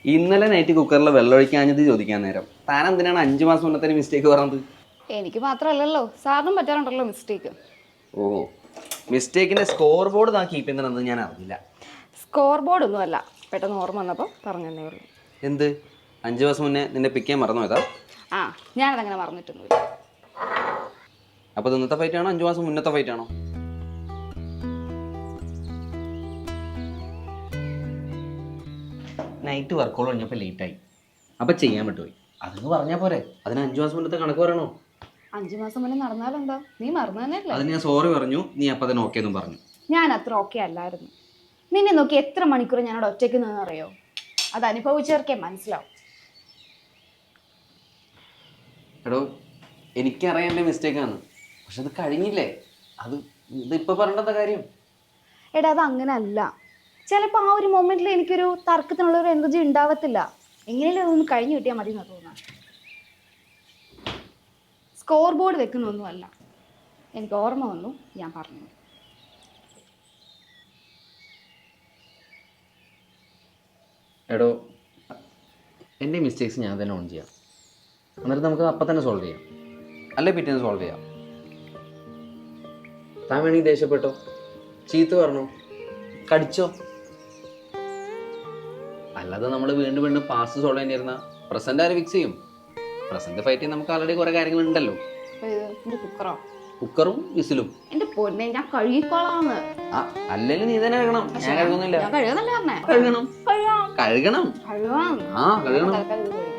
ഇന്നലെ നൈറ്റ് കുക്കറിൽ വെള്ളമൊഴിക്കാഞ്ഞത് ചോദിക്കാൻ നേരം താൻ എന്തിനാണ് 5 മാസം മുന്നത്തെ മിസ്റ്റേക്ക് പറഞ്ഞത്? എനിക്ക് മാത്രമല്ലല്ലോ, സാറിനും പറ്റാറുണ്ടല്ലോ മിസ്റ്റേക്ക്. ഓ, മിസ്റ്റേക്കിന്റെ സ്കോർ ബോർഡ് താൻ കീപ്പ് ചെയ്യുന്നതെന്ന് ഞാൻ അറിയില്ല. സ്കോർ ബോർഡ് ഒന്നും അല്ല, പെട്ടെന്ന് ഓർമ്മ വന്നപ്പോൾ പറഞ്ഞതേ ഉള്ളൂ. എന്ത് 5 മാസം മുന്നേ നിന്നെ പിക്കാൻ മറന്നു പോയതാ? ആ, ഞാനതങ്ങനെ മറന്നിട്ടൊന്നുമില്ല. അപ്പോൾ ഇന്നത്തെ ഫൈറ്റ് ആണോ 5 മാസം മുന്നത്തെ ഫൈറ്റ് ആണോ? നൈറ്റ് വർക്കോൾ കഴിഞ്ഞപ്പോൾ ലേറ്റായി, അപ്പം ചെയ്യാൻ പറ്റുപോയി. അതെന്ന് പറഞ്ഞാൽ പോരെ, അതിന് 5 മാസം മുന്നത്തെ കണക്ക് പറയണോ? 5 മാസം മുന്നേ നടന്നാലെന്താ, നീ മറന്നു തന്നെയല്ലേ? അതിന് ഞാൻ സോറി പറഞ്ഞു, നീ അപ്പം തന്നെ ഓക്കെ എന്നും പറഞ്ഞു. ഞാൻ അത്ര ഓക്കെ അല്ലായിരുന്നു. നിന്നെ നോക്കി എത്ര മണിക്കൂർ ഞാനവിടെ ഒറ്റയ്ക്ക് നിന്നറിയോ? അത് അനുഭവിച്ചവർക്കേ മനസ്സിലാവും. എടോ, എനിക്കറിയാം എൻ്റെ മിസ്റ്റേക്കാണ്, പക്ഷെ അത് കഴിഞ്ഞില്ലേ, ഇതിപ്പോൾ പറയേണ്ട കാര്യം. എടാ, അത് അങ്ങനെ അല്ല. ചിലപ്പോൾ ആ ഒരു മൊമെന്റിൽ എനിക്കൊരു തർക്കത്തിനുള്ള ഒരു എനർജി ഉണ്ടാവത്തില്ല. എങ്ങനെയും അതൊന്ന് കഴിഞ്ഞു കിട്ടിയാൽ മതി എന്നാ തോന്നുന്നത്. സ്കോർ ബോർഡ് വെക്കുന്നൊന്നുമല്ല, എനിക്ക് ഓർമ്മ വന്നു, ഞാൻ പറഞ്ഞു. എടോ, എൻ്റെ മിസ്റ്റേക്സ് ഞാൻ തന്നെ ഓൺ ചെയ്യാം, എന്നിട്ട് നമുക്ക് അപ്പം തന്നെ സോൾവ് ചെയ്യാം, അല്ലെ പിറ്റേന്ന് സോൾവ് ചെയ്യാം. താൻ വേണമെങ്കിൽ ദേഷ്യപ്പെട്ടോ, ചീത്ത പറഞ്ഞോ, കടിച്ചോ, അല്ലാതെ നമ്മൾ വീണ്ടും വീണ്ടും പാസ്റ്റ് സോൾവ് ചെയ്തിരുന്ന പ്രസന്റ് ആര് ഫിക്സ് ചെയ്യും? പ്രസന്റ് ഫൈറ്റ് ചെയ്യാൻ നമുക്ക് ആൾറെഡി കുറെ കാര്യങ്ങളുണ്ടല്ലോ. എന്റെ കുക്കറോ? കുക്കറും വിസിലും. എന്റെ പൊന്നെ, ഞാൻ കഴുകിക്കോളാന്ന്. അല്ലെങ്കിൽ നീ തന്നെ കഴുകണം, ഞാൻ കഴുകുന്നില്ല. ഞാൻ കഴുകുന്നല്ലേ പറഞ്ഞേ? കഴുകണം കഴുകാം കഴുകണം കഴുകാം ആ കഴുകണം. തൽക്കാലം ഇത് കഴുകാം.